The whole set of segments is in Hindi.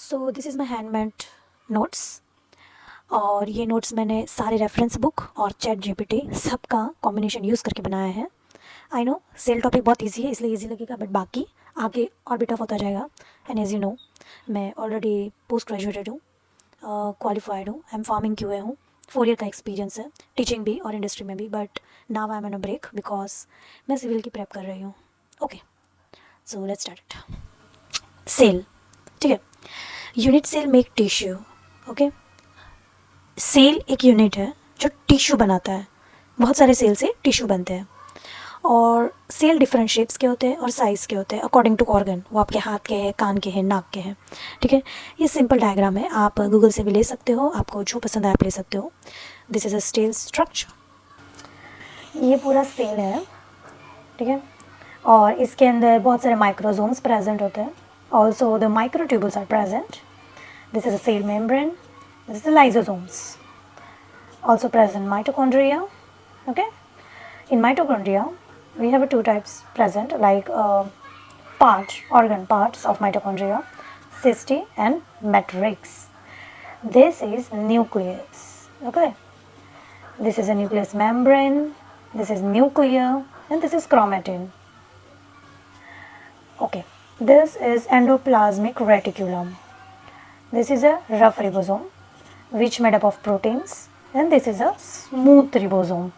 So this is my handmade notes और ये नोट्स मैंने सारे रेफरेंस बुक और चैट जीपीटी सबका कॉम्बिनेशन यूज़ करके बनाया है। आई नो सेल टॉपिक बहुत इजी है इसलिए इजी लगेगा, बट बाकी आगे और भी टफ होता जाएगा। एंड एज यू नो मैं ऑलरेडी पोस्ट ग्रेजुएटेड हूँ, क्वालिफाइड हूँ, आई एम फार्मिंग क्यूए हूँ, 4 ईयर का एक्सपीरियंस है टीचिंग भी और इंडस्ट्री में भी, but now I am on a break because मैं सिविल की प्रेप कर रही हूँ। Okay, so let's start it. Cell, ठीक है। Unit cell make tissue. Okay, cell एक यूनिट है जो टिश्यू बनाता है। बहुत सारे सेल से टिश्यू बनते हैं और सेल डिफरेंट शेप्स के होते हैं और साइज़ के होते हैं अकॉर्डिंग टू ऑर्गन। वो आपके हाथ के हैं, कान के हैं, नाक के हैं, ठीक है। ये सिंपल डायग्राम है, आप गूगल से भी ले सकते हो, आपको जो पसंद आए आप ले सकते हो। This is a cell structure. ये पूरा सेल है, ठीक है, और इसके अंदर बहुत सारे माइक्रोसोम्स प्रेजेंट होते हैं। Also the microtubules are present. This is a cell membrane, this is the lysosomes, also present mitochondria. Okay, in mitochondria we have two types present, like organ parts of mitochondria, cyste and matrix. This is nucleus. Okay, this is a nucleus membrane, this is nuclear, and this is chromatin. Okay, this is endoplasmic reticulum. This is a rough ribosome which made up of proteins, and this is a smooth ribosome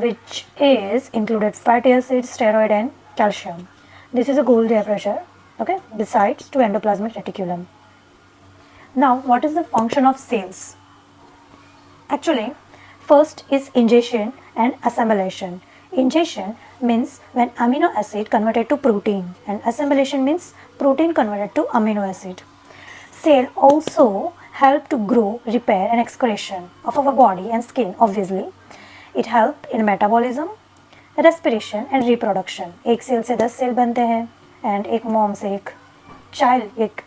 which is included fatty acids, steroid and calcium. This is a Golgi pressure, okay, besides to endoplasmic reticulum. Now what is the function of cells? Actually, first is ingestion and assimilation. Ingestion means when amino acid converted to protein, and assimilation means protein converted to amino acid. Cell also help to grow, repair and excretion of our body and skin. Obviously, it help in metabolism, respiration and reproduction. एक सेल से 10 सेल बनते हैं and एक मॉम से एक चाइल्ड, एक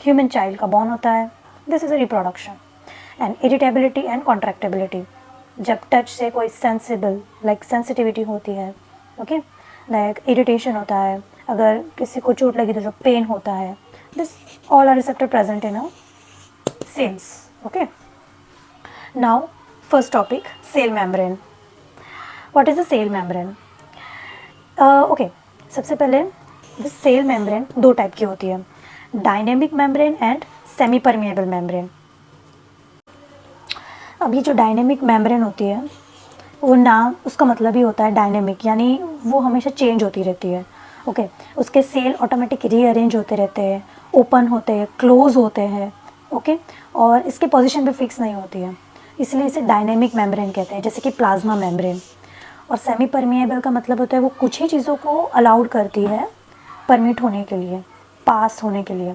ह्यूमन चाइल्ड का बॉर्न होता है. This is a reproduction. And irritability and contractibility, जब टच से कोई सेंसिबल लाइक सेंसिटिविटी होती है, ओके, लाइक इरिटेशन होता है, अगर किसी को चोट लगी तो जो पेन होता है, this all are receptor present in our cells. Okay, now first topic, cell membrane. What is the cell membrane? Okay, सबसे पहले the cell membrane दो टाइप की होती है, dynamic membrane and semi permeable membrane. अभी जो डायनेमिक मेम्ब्रेन होती है वो नाम उसका मतलब ही होता है डायनेमिक, यानी वो हमेशा चेंज होती रहती है. ओके, उसके सेल ऑटोमेटिक रीअरेंज होते रहते हैं, ओपन होते हैं, क्लोज होते हैं, ओके, और इसकी पोजीशन भी फिक्स नहीं होती है, इसलिए इसे डायनेमिक मेम्ब्रेन कहते हैं, जैसे कि प्लाज्मा मेम्ब्रेन. और सेमी परमिएबल का मतलब होता है वो कुछ ही चीज़ों को अलाउड करती है परमिट होने के लिए, पास होने के लिए,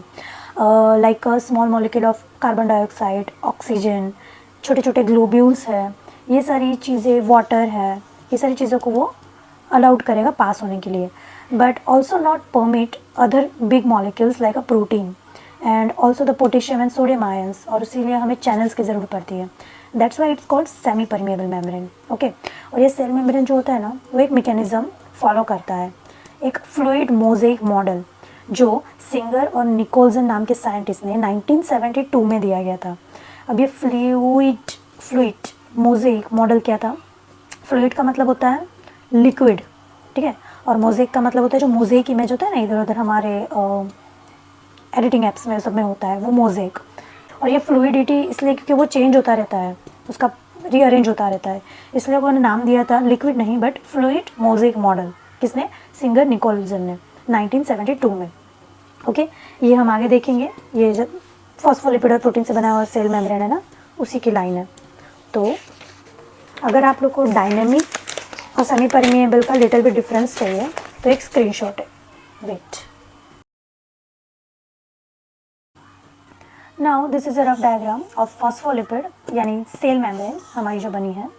like small molecule of carbon dioxide, oxygen, छोटे छोटे ग्लोब्यूल्स है, ये सारी चीज़ें, वाटर है, ये सारी चीज़ों को वो अलाउड करेगा पास होने के लिए. But also not permit other big molecules like a protein and also the potassium and sodium ions, और इसीलिए हमें चैनल्स की ज़रूरत पड़ती है. That's why it's called semi permeable membrane. Okay, और ये सेल मेम्ब्रेन जो होता है ना, वो एक मैकेनिज्म फॉलो करता है, एक फ्लूइड मोज़ेक मॉडल जो सिंगर और निकोल्सन नाम के साइंटिस्ट ने 1972 में दिया गया था. अब ये फ्लूइड मोज़ेक मॉडल क्या था? फ्लूइड का मतलब होता है लिक्विड, ठीक है, और मोज़ेक का मतलब होता है जो मोज़ेक इमेज होता है ना इधर उधर हमारे एडिटिंग एप्स में सब में होता है, वो मोज़ेक. और ये फ्लूइडिटी इसलिए क्योंकि वो चेंज होता रहता है, उसका रीअरेंज होता रहता है, इसलिए उन्होंने नाम दिया था लिक्विड नहीं बट फ्लूइड मोज़ेक मॉडल. किसने? सिंगर निकोल्सन ने 1972 में. ओके, ये हम आगे देखेंगे. ये जब फॉस्फोलिपिड और प्रोटीन से बना हुआ सेल मेम्ब्रेन है ना, उसी की लाइन है. तो अगर आप लोग को डायनेमिक और सेमी परमिएबल का लिटिल बिट डिफरेंस चाहिए तो एक स्क्रीनशॉट है, wait. Now this is a rough diagram of phospholipid यानी सेल मेम्ब्रेन हमारी जो बनी है.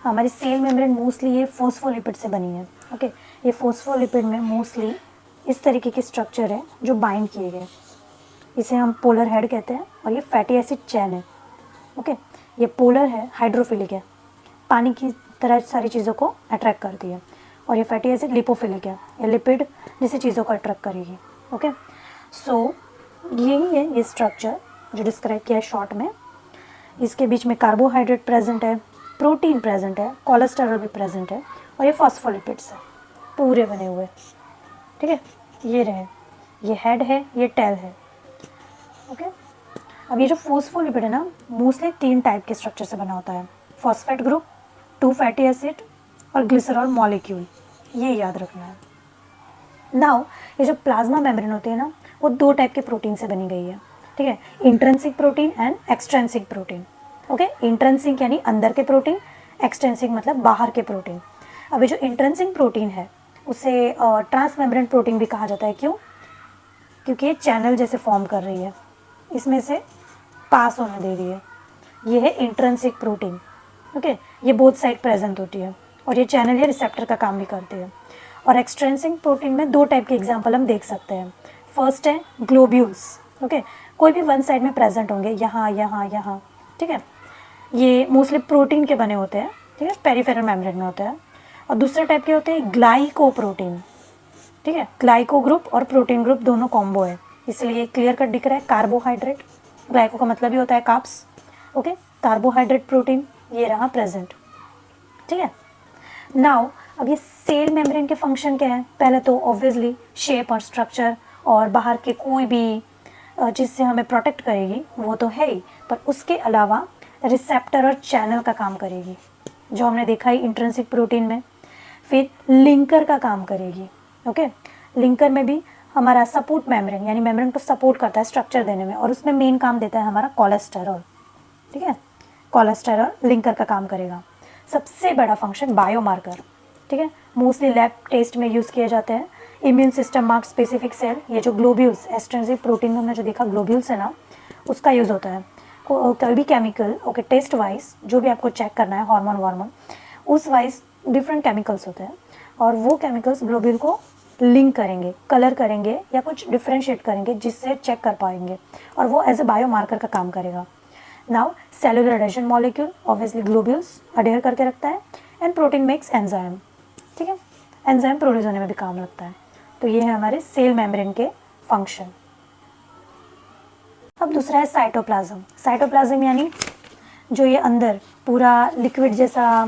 हमारी सेल मेम्ब्रेन मोस्टली ये फॉस्फोलिपिड से बनी है. ओके, ये फॉस्फोलिपिड में मोस्टली इस तरीके की स्ट्रक्चर है जो बाइंड किए गए, इसे हम पोलर हेड कहते हैं, और ये फैटी एसिड चैन है. ओके, ये पोलर है, हाइड्रोफिलिक है, पानी की तरह सारी चीज़ों को अट्रैक्ट करती है, और ये फैटी एसिड लिपोफिलिक है, ये लिपिड जैसी चीज़ों को अट्रैक्ट करेगी. ओके, सो यही है ये स्ट्रक्चर जो डिस्क्राइब किया है शॉर्ट में। इसके बीच में कार्बोहाइड्रेट प्रेजेंट है, प्रोटीन प्रेजेंट है, कोलेस्टेरॉल भी प्रेजेंट है और ये फॉस्फोलिपिड्स है पूरे बने हुए। ठीक है, ये रहे, ये हेड है, ये टेल है। ओके, अब ये जो फोस्फोलिपिड है ना, मोस्टली 3 टाइप के स्ट्रक्चर से बना होता है, फॉस्फेट ग्रुप, 2 फैटी एसिड और ग्लिसरॉल मॉलिक्यूल, ये याद रखना है। नाउ ये जो प्लाज्मा मेम्ब्रेन होती है ना, वो 2 टाइप के प्रोटीन से बनी गई है। ठीक है, intrinsic protein and extrinsic protein. Okay, intrinsic यानी अंदर के प्रोटीन, एक्सट्रिंसिक मतलब बाहर के प्रोटीन। अब ये जो इंट्रिंसिक प्रोटीन है उसे ट्रांसमेम्ब्रेन प्रोटीन भी कहा जाता है। क्यों? क्योंकि ये चैनल जैसे फॉर्म कर रही है, इसमें से पास होने दे रही है। ये है इंट्रिंसिक प्रोटीन। ओके, ये बोथ साइड प्रेजेंट होती है और ये चैनल या रिसेप्टर का काम भी करती है। और एक्सट्रिंसिक प्रोटीन में 2 टाइप के एग्जाम्पल हम देख सकते हैं। फर्स्ट है ग्लोब्यूल्स। ओके, कोई भी वन साइड में प्रेजेंट होंगे, यहाँ यहाँ यहाँ। ठीक है, ये मोस्टली प्रोटीन के बने होते हैं। ठीक है, पेरिफेरल मेम्ब्रेन में होते हैं। और दूसरे टाइप के होते हैं ग्लाइकोप्रोटीन। ठीक है, ग्लाइको ग्रुप और प्रोटीन ग्रुप दोनों कॉम्बो है, इसलिए क्लियर कट दिख रहा है कार्बोहाइड्रेट। ग्लाइको का मतलब ही होता है कार्ब्स। ओके, कार्बोहाइड्रेट प्रोटीन ये रहा प्रेजेंट। ठीक है, नाउ अब ये सेल मेम्ब्रेन के फंक्शन क्या है? पहले तो ऑब्वियसली शेप और स्ट्रक्चर और बाहर के कोई भी जिससे हमें प्रोटेक्ट करेगी वो तो है ही, पर उसके अलावा रिसेप्टर और चैनल का काम करेगी, जो हमने देखा ही इंट्रिंसिक प्रोटीन में। फिर लिंकर का काम करेगी। ओके, लिंकर में भी हमारा सपोर्ट मेम्ब्रेन यानी मेम्ब्रेन को सपोर्ट करता है स्ट्रक्चर देने में, और उसमें मेन काम देता है हमारा कोलेस्टेरॉल। ठीक है, कोलेस्टेरॉल लिंकर का काम करेगा। सबसे बड़ा फंक्शन बायोमार्कर। ठीक है, मोस्टली लैब टेस्ट में यूज़ किए जाते हैं। Immune system mark specific cell, ये जो ग्लोब्यूल्स एक्सट्रिंसिक प्रोटीन में हमने जो देखा ग्लोब्यूल्स है ना, उसका यूज़ होता है। कोई भी केमिकल ओके टेस्ट वाइज जो भी आपको चेक करना है, हार्मोन वार्मोन, उस वाइज डिफरेंट केमिकल्स होते हैं और वो केमिकल्स ग्लोब्यूल को लिंक करेंगे, कलर करेंगे या कुछ डिफ्रेंशिएट करेंगे जिससे चेक कर पाएंगे, और वो एज ए बायोमार्कर का काम करेगा। Now cellular adhesion molecule obviously globules adhere करके रखता है, एंड प्रोटीन मेक्स एंजाइम। ठीक है, एंजाइम प्रोड्यूस होने में भी काम लगता है। तो ये है हमारे सेल मेम्ब्रेन के फंक्शन। अब दूसरा है साइटोप्लाज्म। साइटोप्लाज्म यानी जो ये अंदर पूरा लिक्विड जैसा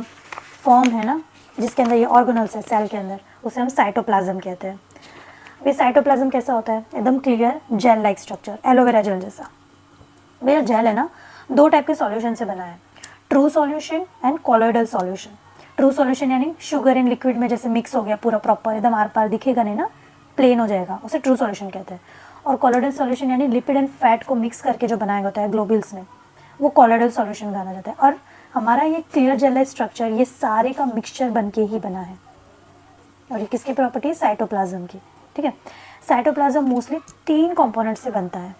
फॉर्म है ना, जिसके अंदर ये ऑर्गेनल्स है सेल के अंदर, उसे हम साइटोप्लाज्म कहते हैं। ये साइटोप्लाज्म कैसा होता है? एकदम clear gel like structure, aloe vera gel जैसा। भैया जेल है ना, 2 टाइप के सॉल्यूशन से बना है, true solution and colloidal solution. True solution यानी शुगर इन लिक्विड में जैसे मिक्स हो गया पूरा प्रॉपर, एकदम आर पार दिखेगा नहीं ना, प्लेन हो जाएगा, उसे ट्रू सॉल्यूशन कहते हैं। और कॉलोइडल सॉल्यूशन यानी लिपिड एंड फैट को मिक्स करके जो बनाया होता है ग्लोब्यूल्स में, वो कॉलोइडल सॉल्यूशन कहा जाता है। और हमारा ये क्लियर जेल स्ट्रक्चर ये सारे का मिक्सचर बन के ही बना है। और ये किसकी प्रॉपर्टी है? साइटोप्लाज्म की। ठीक है, साइटोप्लाज्म मोस्टली 3 कंपोनेंट से बनता है,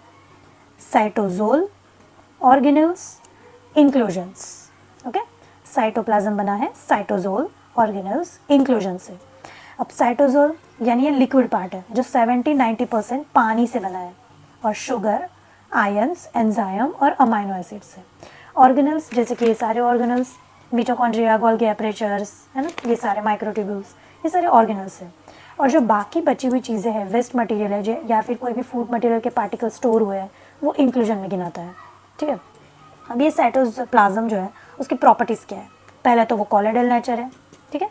cytosol, organelles, inclusions. Okay, cytoplasm बना है साइटोजोल, ऑर्गेनेल्स, इंक्लूजन से। अब साइटोजोल यानी ये लिक्विड पार्ट है जो 70-90% पानी से बना है, और शुगर, आयंस, एंजाइम और अमाइनो एसिड से। ऑर्गेनेल्स जैसे कि ये सारे ऑर्गेनेल्स, मिटोकॉन्ड्रिया, गोल्गी एपरेचर्स है ना, ये सारे माइक्रोट्यूब्यूल्स, ये सारे ऑर्गेनेल्स हैं। और जो बाकी बची हुई चीज़ें हैं, वेस्ट मटेरियल है या फिर कोई भी फूड मटेरियल के पार्टिकल स्टोर हुए हैं, वो इंक्लूजन में गिनाता है। ठीक है, अब ये साइटोप्लाज्म जो है उसकी प्रॉपर्टीज़ क्या है? पहला तो वो कॉलोइडल नेचर है। ठीक है,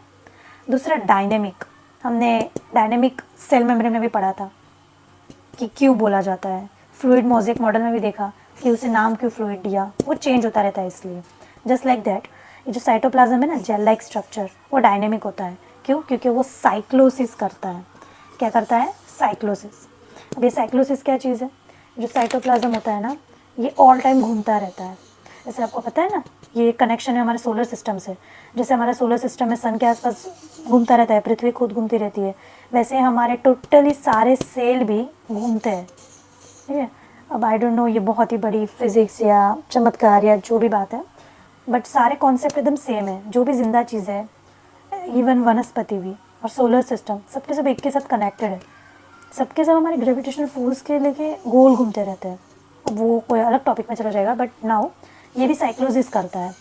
दूसरा डायनेमिक, हमने डायनेमिक सेल मेम्ब्रेन में भी पढ़ा था कि क्यों बोला जाता है, फ्लूइड मोज़ेक मॉडल में भी देखा कि उसे नाम क्यों फ्लूइड दिया, वो चेंज होता रहता है इसलिए। जस्ट लाइक दैट ये जो साइटोप्लाज्म है ना, जेल लाइक स्ट्रक्चर, वो डायनेमिक होता है। क्यों? क्योंकि वो साइक्लोसिस करता है। क्या करता है? साइक्लोसिस। अब ये साइक्लोसिस क्या चीज़ है? जो साइटोप्लाज्म होता है ना, ये ऑल टाइम घूमता रहता है। जैसे आपको पता है ना, ये कनेक्शन है हमारे सोलर सिस्टम से। जैसे हमारा सोलर सिस्टम में सन के आसपास घूमता रहता है, पृथ्वी खुद घूमती रहती है, वैसे हमारे टोटली सारे सेल भी घूमते हैं। ठीक है, अब आई डोंट नो ये बहुत ही बड़ी फिजिक्स या चमत्कार या जो भी बात है, बट सारे कॉन्सेप्ट एकदम सेम है। जो भी जिंदा चीज़ है, इवन वनस्पति भी और सोलर सिस्टम, सबके सब एक के साथ कनेक्टेड है। सबके सब हमारे ग्रेविटेशनल फोर्स के लेके गोल घूमते रहते हैं। अब वो कोई अलग टॉपिक में चला जाएगा, बट नाउ ये भी साइक्लोसिस करता है।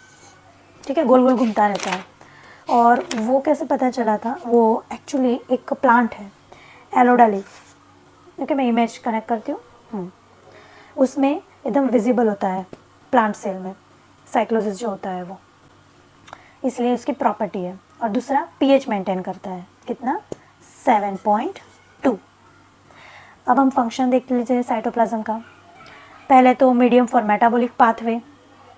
ठीक है, गोल गोल घूमता रहता है। और वो कैसे पता चला था? वो एक्चुअली एक प्लांट है, एलोडा लीफ। ओके, मैं इमेज कनेक्ट करती हूँ। उसमें एकदम विजिबल होता है प्लांट सेल में साइक्लोसिस जो होता है वो, इसलिए उसकी प्रॉपर्टी है। और दूसरा पीएच मेंटेन करता है, कितना 7.2। अब हम फंक्शन देख लीजिए साइटोप्लाज्म का। पहले तो मीडियम फॉर मेटाबॉलिक पाथवे,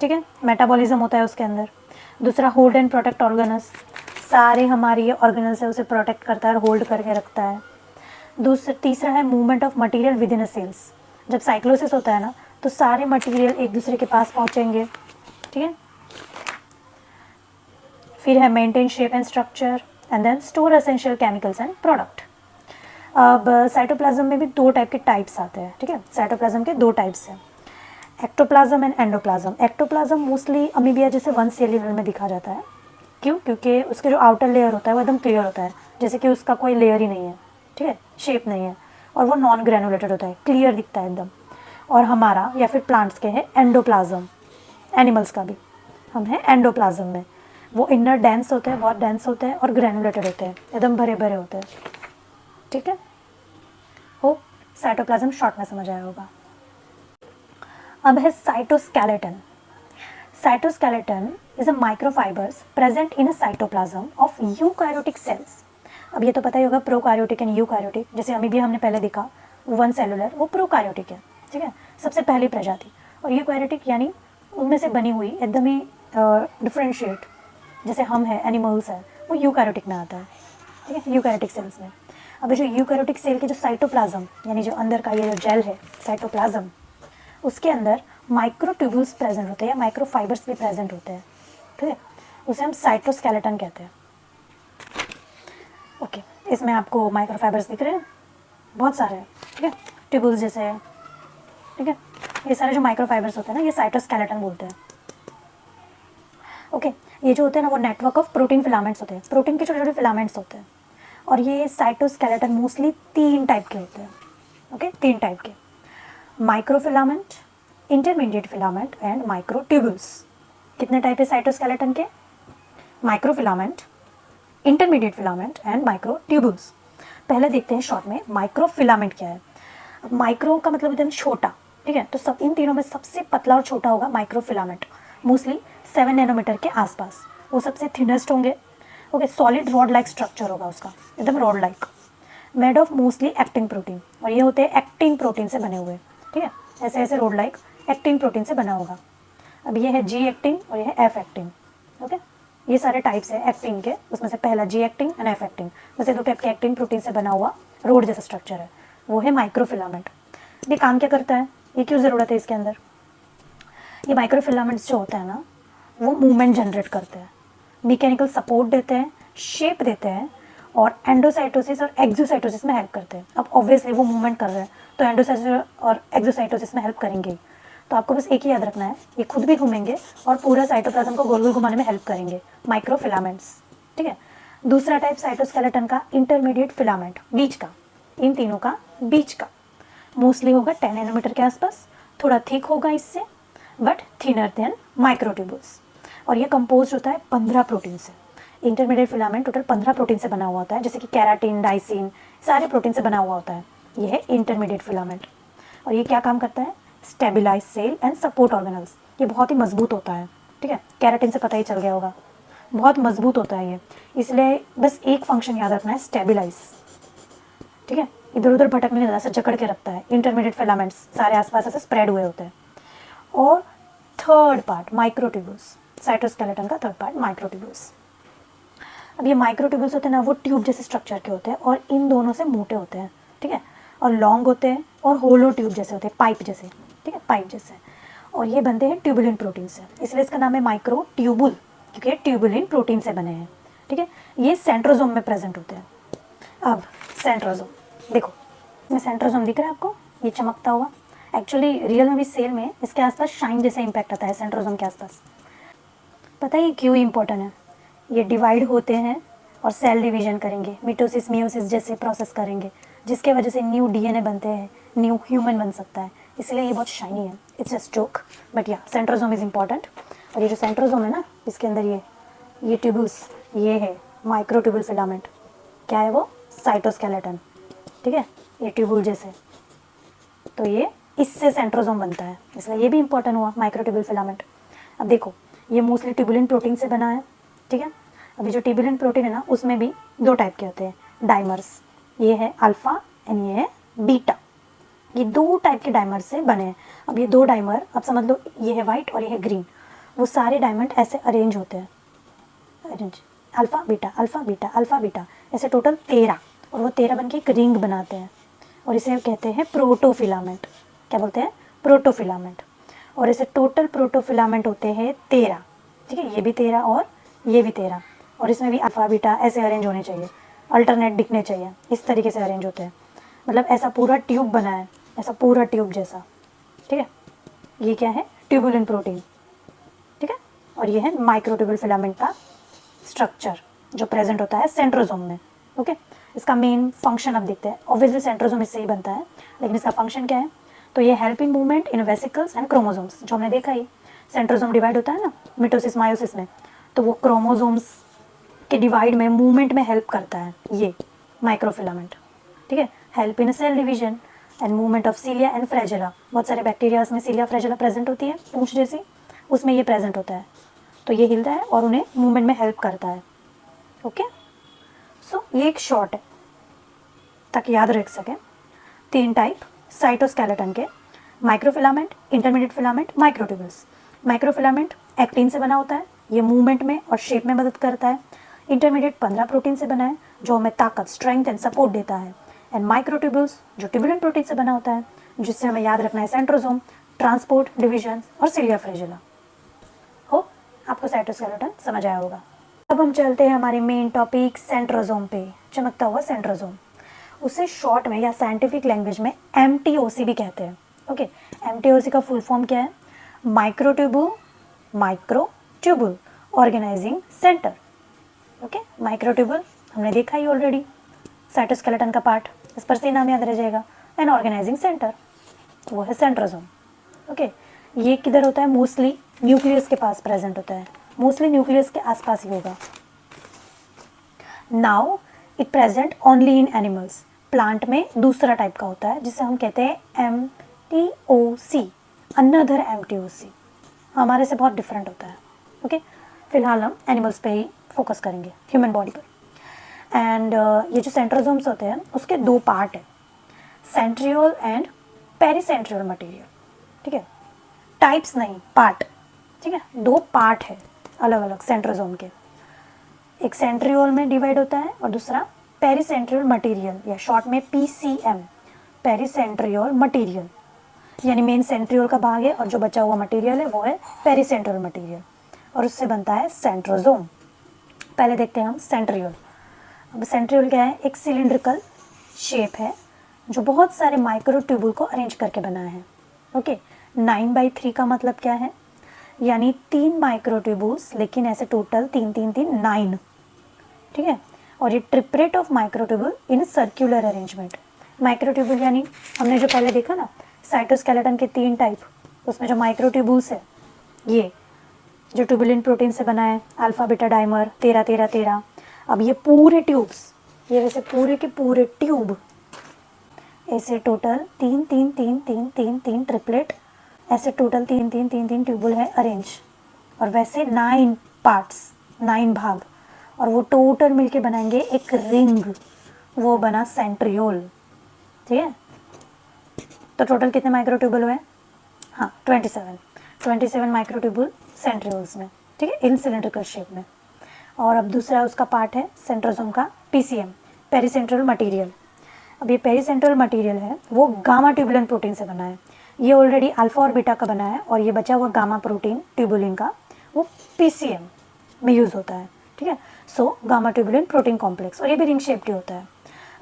ठीक है, मेटाबॉलिज्म होता है उसके अंदर। दूसरा होल्ड एंड प्रोटेक्ट ऑर्गेनल्स, सारे हमारे ये ऑर्गेनल्स है उसे प्रोटेक्ट करता है और होल्ड करके रखता है। तीसरा है movement of material within a cells, जब साइक्लोसिस होता है ना तो सारे मटेरियल एक दूसरे के पास पहुंचेंगे, ठीक है। फिर है maintain shape and structure and then store essential chemicals and product. अब साइटोप्लाज्म में भी दो टाइप के टाइप्स आते हैं, ठीक है, साइटोप्लाज्म के दो टाइप्स हैं, ectoplasm and endoplasm. Ectoplasm mostly amoebae जैसे वन सेल्यूलर में दिखा जाता है। क्यों? क्योंकि उसके जो आउटर लेयर होता है वो एकदम क्लियर होता है, जैसे कि उसका कोई लेयर ही नहीं है, ठीक है, शेप नहीं है, और वो नॉन ग्रेनुलेटेड होता है, क्लियर दिखता है एकदम। और हमारा या फिर प्लांट्स के है एंडोप्लाज्म, एनिमल्स का भी हम है एंडोप्लाज्म में, वो इनर डेंस होते हैं, बहुत डेंस होते हैं और ग्रेनुलेटेड होते हैं, एकदम भरे भरे होते हैं, ठीक है। होप साइटोप्लाज्म शॉर्ट में समझ आया होगा। अब है cytoskeleton. Cytoskeleton is a microfibers present in a cytoplasm of eukaryotic cells. अब ये तो पता ही होगा प्रोकैरियोटिक एंड यूकैरियोटिक, जैसे अभी भी हमने पहले देखा वन सेलुलर वो प्रोकैरियोटिक है, ठीक है, सबसे पहली प्रजाति। और यूकैरियोटिक यानी उनमें से बनी हुई एकदम ही डिफरेंशिएट, जैसे हम हैं एनिमल्स हैं, वो यूकैरियोटिक में आता है, ठीक है, यूकैरियोटिक सेल्स में। अब जो यूकैरियोटिक सेल के जो साइटोप्लाज्म यानी जो अंदर का ये जो जेल है साइटोप्लाज्म, उसके अंदर माइक्रोट्यूब्यूल्स प्रेजेंट होते हैं, माइक्रोफाइबर्स भी प्रेजेंट होते हैं, ठीक है, उसे हम साइटोस्केलेटन कहते हैं। ओके, इसमें आपको माइक्रोफाइबर्स दिख रहे हैं, बहुत सारे हैं, ठीक है, ट्यूब्यूल्स जैसे है, ठीक है, ये सारे जो माइक्रोफाइबर्स होते हैं ना ये साइटोस्केलेटन बोलते हैं। ओके, ये जो होते हैं ना वो नेटवर्क ऑफ प्रोटीन फिलामेंट्स होते हैं, प्रोटीन के छोटे छोटे फिलामेंट्स होते हैं। और ये साइटोस्केलेटन मोस्टली 3 टाइप के होते हैं, ओके, 3 टाइप के, microfilament, intermediate filament and microtubules. कितने टाइप है साइटोस्केलेटन के? Microfilament, intermediate filament and microtubules. पहले देखते हैं शॉर्ट में माइक्रोफिलामेंट क्या है। अब माइक्रो का मतलब एकदम छोटा, ठीक है, तो सब इन तीनों में सबसे पतला और छोटा होगा माइक्रोफिलामेंट, मोस्टली 7 नैनोमीटर के आसपास, वो सबसे थिनेस्ट होंगे। Okay, solid rod like structure होगा उसका, एकदम rod like, made of mostly actin protein, और ये होते हैं एक्टिन प्रोटीन से बने हुए, ठीक है, ऐसे ऐसे रोड लाइक एक्टिन प्रोटीन से बना होगा। अब ये है जी एक्टिन और ये है एफ एक्टिन, ओके, ये सारे टाइप्स है एक्टिन के, उसमें से पहला G actin and F actin, वैसे 2 टाइप के एक्टिन प्रोटीन से बना हुआ रोड जैसा स्ट्रक्चर है, वो है माइक्रोफिलामेंट। ये काम क्या करता है, ये क्यों ज़रूरत है इसके अंदर? ये माइक्रोफिलामेंट्स जो होते हैं ना वो मूवमेंट जनरेट करते हैं, मैकेनिकल सपोर्ट देते हैं, शेप देते हैं, और एंडोसाइटोसिस और एक्सोसाइटोसिस में हेल्प करते हैं। अब ऑब्वियसली वो मूवमेंट कर रहे हैं तो एंडोसाइटोसिस और एक्सोसाइटोसिस में हेल्प करेंगे। तो आपको बस एक ही याद रखना है, ये खुद भी घूमेंगे और पूरा साइटोप्लाज्म को गोल गोल घुमाने में हेल्प करेंगे, माइक्रोफिलामेंट्स, ठीक है। दूसरा टाइप साइटोस्केलेटन का इंटरमीडिएट फिलामेंट, बीच का, इन तीनों का बीच का, मोस्टली होगा 10 नैनोमीटर के आसपास, थोड़ा थिक होगा इससे, बट थिनर देन माइक्रोट्यूब्यूल्स। और ये कंपोज होता है 15 प्रोटीन से। इंटरमीडिएट फिलामेंट टोटल 15 प्रोटीन से बना हुआ होता है, जैसे कि कैराटिन, डाइसिन, सारे प्रोटीन से बना हुआ होता है। ये है इंटरमीडिएट फिलामेंट। और ये क्या काम करता है? Stabilise cell and support organelles. ये बहुत ही मजबूत होता है, ठीक है, कैराटिन से पता ही चल गया होगा, बहुत मजबूत होता है ये, इसलिए बस एक फंक्शन याद रखना है, स्टेबिलाइज, ठीक है, इधर उधर भटकने नहीं देता, जकड़ के रखता है। इंटरमीडिएट फिलामेंट्स सारे आसपास ऐसे स्प्रेड हुए होते हैं। और थर्ड पार्ट माइक्रोट्यूब्यूल्स, साइटोस्केलेटन का थर्ड पार्ट माइक्रोट्यूब्यूल्स। अब ये माइक्रोट्यूब्यूल्स होते हैं ना वो ट्यूब जैसे स्ट्रक्चर के होते हैं और इन दोनों से मोटे होते हैं, ठीक है, और लॉन्ग होते हैं और होलो ट्यूब जैसे होते हैं, पाइप जैसे, ठीक है, पाइप जैसे। और ये बनते हैं ट्यूबुलिन प्रोटीन से, इसलिए इसका नाम है माइक्रोट्यूबुल, क्योंकि ट्यूबुलिन प्रोटीन से बने हैं, ठीक है। ये सेंट्रोसोम में प्रेजेंट होते हैं। अब सेंट्रोसोम देखो, ये सेंट्रोसोम दिख रहा है आपको, ये चमकता हुआ, एक्चुअली रियल में भी सेल में इसके आसपास शाइन जैसे इम्पैक्ट आता है सेंट्रोसोम के आसपास। पता है ये क्यों इम्पोर्टेंट है? ये डिवाइड होते हैं और सेल डिवीजन करेंगे, मिटोसिस मियोसिस जैसे प्रोसेस करेंगे, जिसके वजह से न्यू डीएनए बनते हैं, न्यू ह्यूमन बन सकता है, इसलिए ये बहुत शाइनी है। इट्स जस्ट जोक, बट या सेंट्रोसोम इज़ इम्पॉर्टेंट। और ये जो सेंट्रोसोम है ना, इसके अंदर ये ट्यूब्यूल्स, ये है माइक्रोट्यूबुल फिलामेंट, क्या है वो? साइटोस्केलेटन, ठीक है, ये ट्यूबुल जैसे, तो ये इससे सेंट्रोसोम बनता है, इसलिए ये भी इंपॉर्टेंट हुआ माइक्रोट्यूबुल फिलामेंट। अब देखो ये मोस्टली ट्यूबुलिन प्रोटीन से बना है, ठीक है। अभी जो ट्यूबुलिन प्रोटीन है ना उसमें भी दो टाइप के होते हैं डाइमर्स, ये है अल्फा एंड ये है बीटा, ये दो टाइप के डाइमर से बने हैं। अब ये दो डाइमर अब समझ लो ये है वाइट और ये है ग्रीन, वो सारे डायमंड ऐसे अरेंज होते हैं, arrange alpha beta alpha beta alpha beta, ऐसे टोटल 13, और वो 13 बन के एक रिंग बनाते हैं और इसे कहते हैं प्रोटोफिलामेंट। क्या बोलते हैं? प्रोटोफिलामेंट। और ऐसे टोटल प्रोटोफिलामेंट होते हैं 13, ठीक है, ये भी 13 और ये भी 13, और इसमें भी अल्फा बीटा ऐसे अरेंज होने चाहिए, अल्टरनेट दिखने चाहिए, इस तरीके से अरेंज होते हैं, मतलब ऐसा पूरा ट्यूब बना है, ऐसा पूरा ट्यूब जैसा, ठीक है। ये क्या है? ट्यूबुलिन प्रोटीन, ठीक है। और ये है माइक्रोट्यूबुल फिलामेंट का स्ट्रक्चर जो प्रेजेंट होता है सेंट्रोसोम में, ओके। इसका मेन फंक्शन अब देखते हैं। ऑब्वियसली सेंट्रोसोम इससे ही बनता है, लेकिन इसका फंक्शन क्या है? तो ये helping movement in vesicles and chromosomes, जो हमने देखा ही, सेंट्रोसोम डिवाइड होता है ना मिटोसिस मायोसिस में, तो वो क्रोमोसोम्स के डिवाइड में मूवमेंट में हेल्प करता है ये माइक्रोफिलामेंट, ठीक है। Help in cell division and movement of cilia and flagella, बहुत सारे बैक्टीरियाज में सीलिया फ्लैजेला प्रेजेंट होती है, पूंछ जैसी, उसमें ये प्रेजेंट होता है, तो ये हिलता है और उन्हें मूवमेंट में हेल्प करता है, ओके। सो ये एक शॉर्ट है ताकि याद रख सकें। 3 टाइप साइटोस्केलेटन के, microfilament, intermediate filament, microtubules. Microfilament actin से बना होता है, ये मूवमेंट में और शेप में मदद करता है। इंटरमीडिएट 15 प्रोटीन से बना है जो हमें ताकत, स्ट्रेंथ एंड सपोर्ट देता है। एंड माइक्रोट्यूबुल्स जो ट्यूबुलिन प्रोटीन से बना होता है, जिससे हमें याद रखना है सेंट्रोसोम, ट्रांसपोर्ट, डिवीजन और सीलिया फ्लैजेला। हो आपको साइटोस्केलेटन समझ आया होगा। अब हम चलते हैं हमारे मेन टॉपिक सेंट्रोसोम पे, चमकता हुआ सेंट्रोसोम। उसे शॉर्ट में या साइंटिफिक लैंग्वेज में MTOC भी कहते हैं, ओके। MTOC का फुल फॉर्म क्या है? Microtubule organising centre, okay. Microtubule हमने देखा ही ऑलरेडी, साइटोस्केलेटन का पार्ट, इस पर से नाम याद रह जाएगा। एंड ऑर्गेनाइजिंग सेंटर वो है सेंट्रोसोम, ओके। ये किधर होता है? मोस्टली न्यूक्लियस के पास प्रेजेंट होता है, मोस्टली न्यूक्लियस के आसपास ही होगा। Now it present only in animals, plant में दूसरा टाइप का होता है जिसे हम कहते हैं MTOC, अनदर MTOC, हमारे से बहुत डिफरेंट होता है, ओके। फिलहाल हम एनिमल्स पे ही फोकस करेंगे, ह्यूमन बॉडी पर। एंड ये जो सेंट्रोसोम्स होते हैं उसके 2 पार्ट है, सेंट्रियोल एंड पेरिसेंट्रियोल मटेरियल, ठीक है, टाइप्स नहीं, पार्ट, ठीक है। 2 पार्ट है अलग अलग सेंट्रोसोम के, एक सेंट्रियोल में डिवाइड होता है और दूसरा पेरिसेंट्रियोल मटेरियल, या शॉर्ट में PCM, पेरिसेंट्रियोल मटेरियल, यानी मेन सेंट्रियोल का भाग है और जो बचा हुआ मटेरियल है वो है पेरिसेंट्रियोल मटेरियल, और उससे बनता है सेंट्रोसोम। पहले देखते हैं हम सेंट्रियोल। अब सेंट्रियोल क्या है? एक सिलिंड्रिकल शेप है जो बहुत सारे माइक्रोट्यूबुल को अरेंज करके बना है, ओके। 9/3 का मतलब क्या है? यानी 3 माइक्रोट्यूबुल्स, लेकिन ऐसे टोटल 3 3 3 9, ठीक है। और ये triplet of microtubule in circular arrangement. Microtubule यानी हमने जो पहले देखा ना साइटोस्केलेटन के 3 टाइप, उसमें जो माइक्रोट्यूबुल्स है ये जो ट्यूबुलिन प्रोटीन से बना है, अल्फा बीटा डाइमर 13 13 13। अब ये पूरे ट्यूब्स, ये वैसे पूरे के पूरे ट्यूब, ऐसे टोटल 3 3 3 3 3 3 ट्रिपलेट, ऐसे टोटल 3 3 3 3 ट्यूबुल है अरेंज, और वैसे 9 पार्ट्स, 9 भाग, और वो टोटल मिलके बनाएंगे एक रिंग, वो बना सेंट्रियोल, ठीक है। तो टोटल कितने माइक्रोट्यूबुल हुए? हाँ 27 माइक्रोट्यूबुल सेंट्रियोल्स में, ठीक है, इन सिलिंड्रिकल शेप में। और अब दूसरा उसका पार्ट है सेंट्रोसोम का PCM, पेरिसेंट्रियोल मटेरियल। अब ये पेरिसेंट्रियोल मटेरियल है वो गामा ट्यूबुलिन प्रोटीन से बना है, ये ऑलरेडी अल्फा और बीटा का बना है, और ये बचा हुआ गामा प्रोटीन ट्यूबुलिन का वो PCM में यूज़ होता है, ठीक है। So gamma tubulin protein complex, और ये भी रिंग शेप्ड होता है।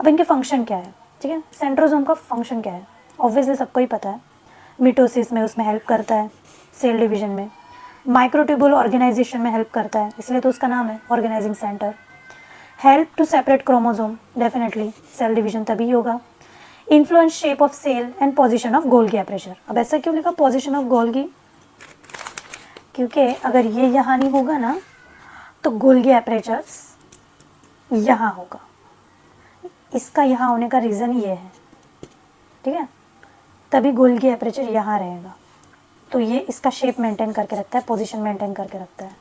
अब इनके फंक्शन क्या है, ठीक है, सेंट्रोसोम का फंक्शन क्या है? ऑब्वियसली सबको ही पता है, मिटोसिस में उसमें हेल्प करता है, सेल डिवीजन में, माइक्रोट्यूबुल ऑर्गेनाइजेशन में हेल्प करता है, इसलिए तो उसका नाम है organising centre. Help to separate chromosome, definitely cell division तभी होगा। Influence shape of cell and position of Golgi apparatus. अब ऐसा क्यों लिखा पोजीशन ऑफ गोल्गी? क्योंकि अगर ये यहाँ नहीं होगा ना तो गोल्गी एपरेचर्स यहाँ होगा, इसका यहाँ होने का रीज़न ये है, ठीक है। तभी गोल्गी एपरेचर यहाँ रहेगा। तो ये इसका शेप मेंटेन करके रखता है, पोजीशन मेंटेन करके रखता है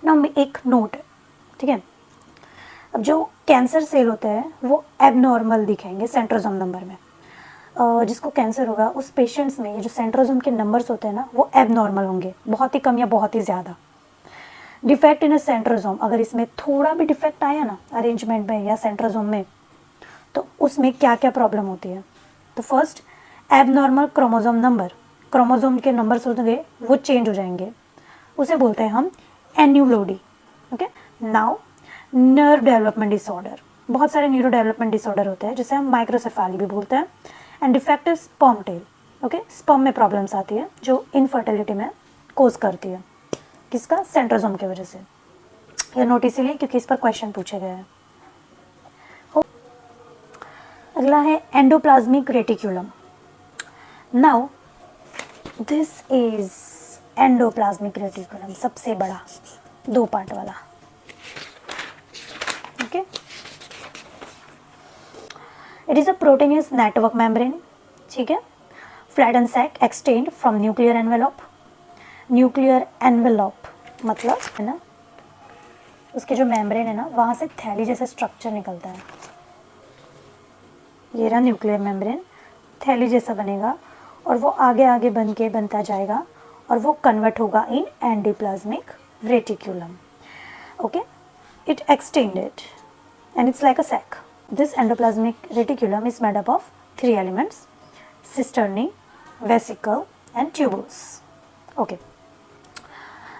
ना। एक नोट है, ठीक है। अब जो कैंसर सेल होते हैं वो एबनॉर्मल दिखेंगे सेंट्रोसोम नंबर में। जिसको कैंसर होगा उस पेशेंट्स में ये जो सेंट्रोसोम के नंबर्स होते हैं ना वो एबनॉर्मल होंगे, बहुत ही कम या बहुत ही ज़्यादा। डिफेक्ट इन अ सेंट्रोसोम, अगर इसमें थोड़ा भी डिफेक्ट आया ना अरेंजमेंट में या सेंट्रोसोम में, तो उसमें क्या क्या प्रॉब्लम होती है। तो first, abnormal chromosome number, chromosome के नंबर्स होंगे वो चेंज हो जाएंगे, उसे बोलते हैं हम aneuploidy. Okay, now nerve development disorder, बहुत सारे न्यूरो डेवलपमेंट डिसऑर्डर होते हैं जिसे हम माइक्रोसेफाली भी बोलते हैं। And defective sperm tail, okay, sperm में प्रॉब्लम्स आती है जो इनफर्टिलिटी में कोज करती है, किसका, सेंट्रोसोम की वजह से। यह नोट इसीलिए क्योंकि इस पर क्वेश्चन पूछे गए हैं। अगला है endoplasmic reticulum. Now this is endoplasmic reticulum, सबसे बड़ा 2 पार्ट वाला। Okay, it is a proteinaceous network membrane, ठीक है। Flatten sac extend from nuclear envelope. Nuclear envelope मतलब है ना, उसके जो मेम्ब्रेन है ना वहाँ से थैली जैसा स्ट्रक्चर निकलता है। ये रहा न्यूक्लियर मेम्ब्रेन, थैली जैसा बनेगा और वो आगे आगे बनता जाएगा और वो कन्वर्ट होगा in endoplasmic reticulum. Okay, it extended and it's like a sac. This endoplasmic reticulum is made up of 3 elements: cisternae, vesicle and tubules. Okay,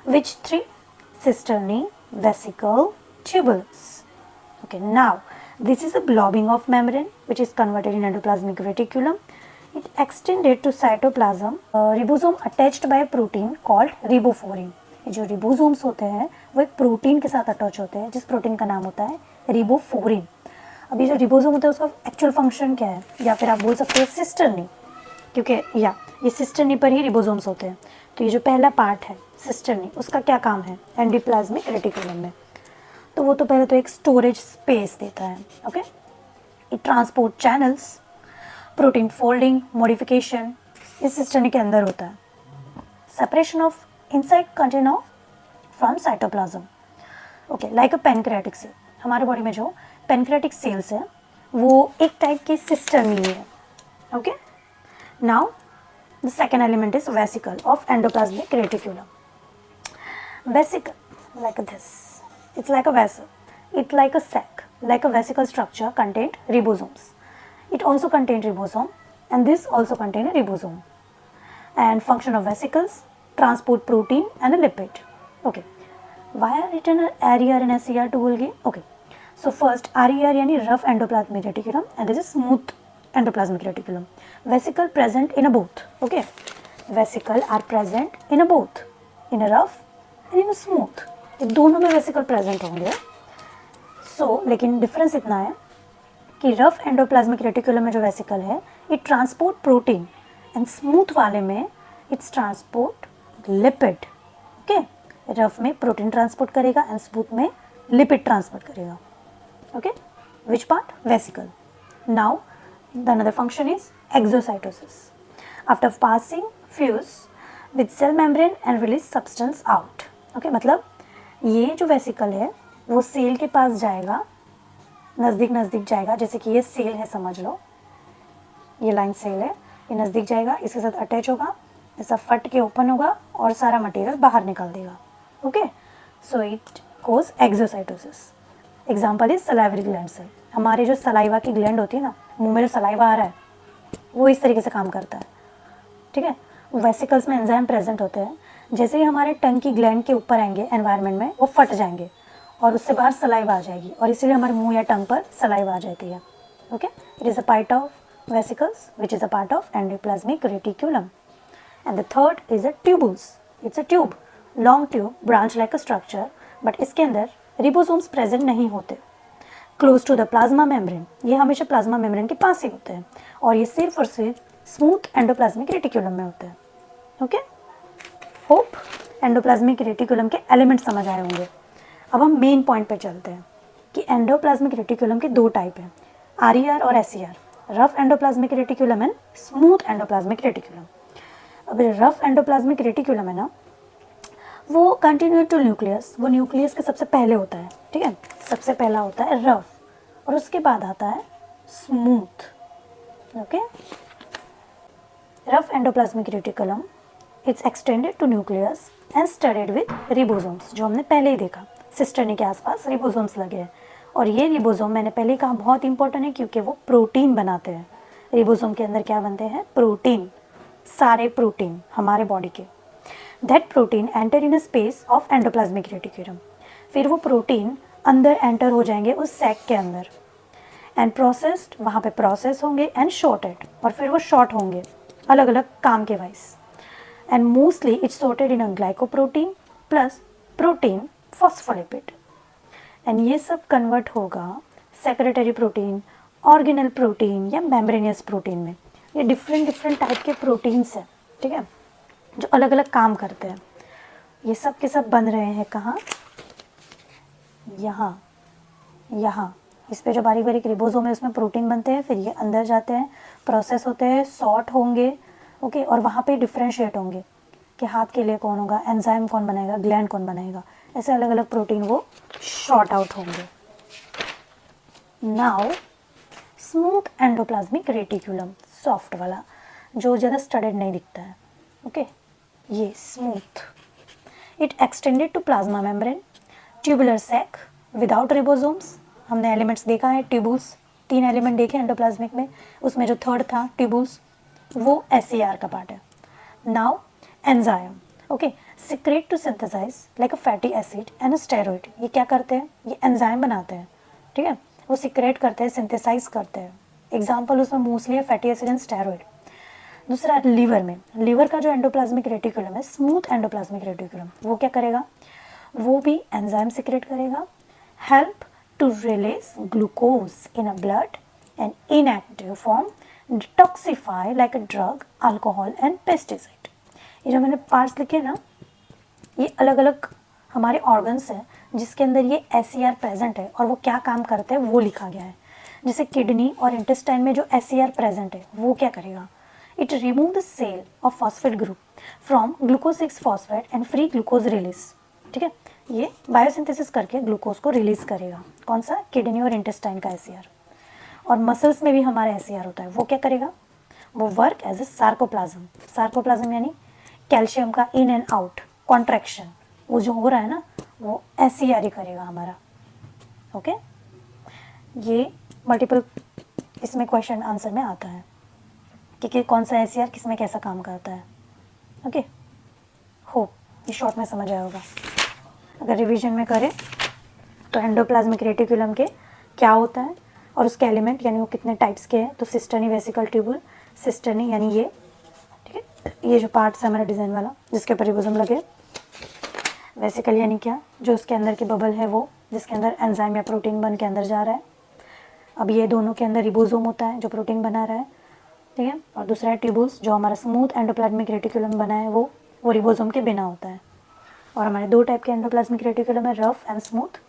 which 3? Cisternae, vesicle, tubules. Okay, now this is a blobbing of membrane which is converted in endoplasmic reticulum. It extended to cytoplasm, ribosome attached by a protein called ribofourin. ये जो रिबोसोम्स होते हैं वो एक प्रोटीन के साथ अटैच होते हैं जिस प्रोटीन का नाम होता है रिबोफोरिन। अब ये जो रिबोसोम होता है उसका एक्चुअल फंक्शन क्या है, या फिर आप बोल सकते हो सिस्टरनी, क्योंकि या ये सिस्टरनी पर ही रिबोसोम्स होते हैं। तो ये जो पहला पार्ट है सिस्टरनी, उसका क्या काम है एंडोप्लाज्मिक रेटिकुलम में, तो वो तो पहले तो एक स्टोरेज स्पेस देता है। Okay, it transport channels, protein folding, modification इस सिस्टरनी के अंदर होता है। Separation of inside content of from cytoplasm. Okay, like a pancreatic cell, हमारे बॉडी में जो पेनक्रियाटिक सेल्स है वो एक टाइप की सिस्टरनी है। Okay, now the second element is vesicle of endoplasmic reticulum. Vesicle like this, it's like a vessel, it like a sac, like a vesicle structure contained ribosomes. It also contained ribosome and this also contained a ribosome. And function of vesicles, transport protein and a lipid. Okay. Why are written RER and SER to Golgi? Okay. So first RER यानी rough endoplasmic reticulum and this is smooth endoplasmic reticulum. Vesicle present in a both. Okay. Vesicle are present in a both, in a rough and in a smooth. ये दोनों में vesicle present होंगे. लेकिन डिफरेंस इतना है कि रफ एंडोप्लाज्मिक रेटिकुलम में जो वेसिकल है it transport protein and smooth वाले में it's transport lipid. Okay, rough में प्रोटीन ट्रांसपोर्ट करेगा एंड स्मूथ में लिपिड ट्रांसपोर्ट करेगा। Okay, which part? Vesicle. Now the another function is exocytosis. After passing fuse with cell membrane and release substance out. Okay, मतलब ये जो वेसिकल है वो सेल के पास जाएगा, नज़दीक जाएगा, जैसे कि ये सेल है समझ लो, ये लाइन सेल है, ये नज़दीक जाएगा, इसके साथ अटैच होगा, ऐसा फट के ओपन होगा और सारा मटेरियल बाहर निकाल देगा। Okay, so it cause exocytosis. Example is salivary gland cell. हमारे जो सलाइवा की ग्लैंड होती है ना, मुंह में जो सलाइवा आ रहा है वो इस तरीके से काम करता है। ठीक है, वेसिकल्स में एंजाइम प्रेजेंट होते हैं, जैसे ही हमारे टंग की ग्लैंड के ऊपर आएंगे एनवायरनमेंट में वो फट जाएंगे और उससे बाहर सलाइवा आ जाएगी और इसीलिए हमारे मुंह या टंग पर सलाइवा आ जाती है। Okay, it is a part of vesicles which is a part of endoplasmic reticulum. And the third is a tubules. It's a tube, long tube, branch like a structure, but इसके अंदर रिबोसोम्स प्रेजेंट नहीं होते। Close to the plasma membrane, ये हमेशा प्लाज्मा मेम्ब्रेन के पास ही होते हैं और ये सिर्फ और सिर्फ स्मूथ एंडोप्लाज्मिक रेटिकुलम में होते हैं। ओके, होप एंडोप्लाज्मिक रेटिकुलम के एलिमेंट समझ आए होंगे। अब हम मेन पॉइंट पे चलते हैं कि एंडोप्लाज्मिक रेटिकुलम के 2 टाइप हैं, RER और SER। Rough endoplasmic reticulum and smooth endoplasmic reticulum. अब रफ एंडोप्लाज्मिक रेटिकुलम है ना, वो कंटिन्यू टू न्यूक्लियस, वो न्यूक्लियस के सबसे पहले होता है, ठीक है, सबसे पहला होता है रफ और उसके बाद आता है smooth. Okay, rough endoplasmic reticulum it's extended to nucleus and studded with ribosomes, जो हमने पहले ही देखा, सिस्टर्नी के आसपास रिबोसोम्स लगे हैं। और ये रिबोसोम मैंने पहले कहा बहुत इंपॉर्टेंट है क्योंकि वो प्रोटीन बनाते हैं। रिबोसोम के अंदर क्या बनते हैं? प्रोटीन, सारे प्रोटीन हमारे बॉडी के। That protein enter in a space of endoplasmic reticulum, फिर वो प्रोटीन अंदर एंटर हो जाएंगे उस सैक के अंदर एंड प्रोसेस्ड, वहाँ पे प्रोसेस होंगे एंड शॉर्टेड, और फिर वो शॉर्ट होंगे अलग अलग काम के wise. And mostly it's sorted in a glycoprotein plus protein phospholipid, and ये सब कन्वर्ट होगा सेक्रेटरी प्रोटीन, ऑर्गेनल प्रोटीन या मेम्ब्रेनियस प्रोटीन में। ये डिफरेंट डिफरेंट टाइप के प्रोटीन्स हैं, ठीक है, जो अलग अलग काम करते हैं। ये सब के सब बन रहे हैं कहाँ? यहाँ, यहाँ इस पे जो बारीक बारीक रिबोसोम है उसमें प्रोटीन बनते हैं, फिर ये अंदर जाते हैं, प्रोसेस होते हैं, सॉर्ट होंगे, ओके, और वहाँ पे डिफ्रेंशिएट होंगे कि हाथ के लिए कौन होगा, एंजाइम कौन बनाएगा, ग्लैंड कौन बनाएगा, ऐसे अलग अलग प्रोटीन वो शॉर्ट आउट होंगे। Now smooth endoplasmic reticulum, soft वाला जो ज़्यादा स्टडेड नहीं दिखता है, ओके, ये smooth. It extended to plasma membrane, tubular sac without ribosomes. हमने एलिमेंट्स देखा है, ट्यूबुल्स, 3 एलिमेंट देखे एंडोप्लाज्मिक में, उसमें जो थर्ड था ट्यूबुल्स, वो SCR का पार्ट है। Now enzyme, okay, secrete to synthesize like a fatty acid and steroid. ये क्या करते हैं? ये एंजाइम बनाते हैं, ठीक है, वो सिक्रेट करते हैं, सिंथेसाइज करते हैं। एग्जाम्पल उसमें मोस्टली है फैटी एसिड एंड स्टेरॉइड। दूसरा लीवर में, लीवर का जो एंडोप्लाज्मिक रेटिकुलम है, स्मूथ एंडोप्लाज्मिक रेटिकुलम, वो क्या करेगा? वो भी एंजाइम सिक्रेट करेगा, help to release glucose in a blood and inactive form detoxify like a drug, alcohol and pesticide. ये जो मैंने पार्ट्स लिखे ना, ये अलग अलग हमारे ऑर्गन्स हैं जिसके अंदर ये SCR प्रेजेंट है और वो क्या काम करते हैं वो लिखा गया है। जैसे किडनी और इंटेस्टाइन में जो SCR प्रेजेंट है वो क्या करेगा? It remove the cell of phosphate group from glucose 6 phosphate and free glucose release, ठीक है, ये बायोसिंथेसिस करके ग्लूकोज को रिलीज करेगा। कौन सा? किडनी और इंटेस्टाइन का SCR। और मसल्स में भी हमारा SCR होता है, वो क्या करेगा? वो work as a sarcoplasm. Sarcoplasm यानी कैल्शियम का इन एंड आउट कॉन्ट्रैक्शन, वो जो हो रहा है ना, वो SCR ही करेगा हमारा। ओके, ये मल्टीपल इसमें क्वेश्चन आंसर में आता है कि कौन सा SCR किस में कैसा काम करता है। ओके, होप ये शॉर्ट में समझ आया होगा। अगर रिवीजन में करें तो एंडोप्लाज्मिक रेटिकुलम के क्या होता है और उसके एलिमेंट यानी वो कितने टाइप्स के हैं। तो सिस्टर्नी वेसिकल ट्यूबुल, सिस्टर्नी यानी ये, ठीक है, ये जो पार्ट्स है हमारा डिज़ाइन वाला जिसके ऊपर रिबोसोम लगे। वेसिकल यानी क्या? जो उसके अंदर की बबल है वो, जिसके अंदर एंजाइम या प्रोटीन बन के अंदर जा रहा है। अब ये दोनों के अंदर रिबोसोम होता है जो प्रोटीन बना रहा है, ठीक है, और दूसरा है ट्यूबुल्स जो हमारा स्मूथ एंडोप्लाज्मिक रेटिकुलम बना है, वो रिबोसोम के बिना होता है। और हमारे 2 टाइप के एंडोप्लाज्मिक रेटिकुलम है, रफ एंड स्मूथ।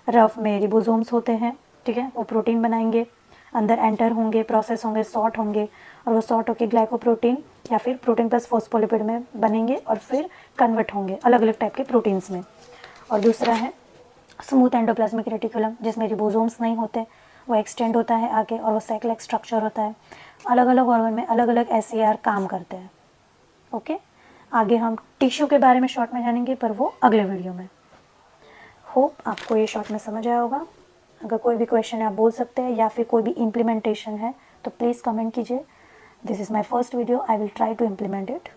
रफ में रिबोसोम्स होते हैं, ठीक है, वो प्रोटीन बनाएंगे, अंदर एंटर होंगे, प्रोसेस होंगे, सॉर्ट होंगे, और वो सॉर्ट होकर ग्लाइकोप्रोटीन या फिर प्रोटीन प्लस फॉस्फोलिपिड में बनेंगे और फिर कन्वर्ट होंगे अलग अलग टाइप के प्रोटीन्स में। और दूसरा है स्मूथ एंडोप्लाज्मिक रेटिकुलम जिसमें रिबोसोम्स नहीं होते, वो एक्सटेंड होता है आगे और वो सैक लाइक स्ट्रक्चर होता है। अलग अलग ऑर्गन में अलग अलग SCR काम करते हैं। ओके, आगे हम टिश्यू के बारे में शॉर्ट में जानेंगे पर वो अगले वीडियो में। होप आपको ये शॉर्ट में समझ आया होगा। अगर कोई भी क्वेश्चन है आप बोल सकते हैं या फिर कोई भी इम्प्लीमेंटेशन है तो प्लीज़ कमेंट कीजिए। This is my first video, I will try to implement it.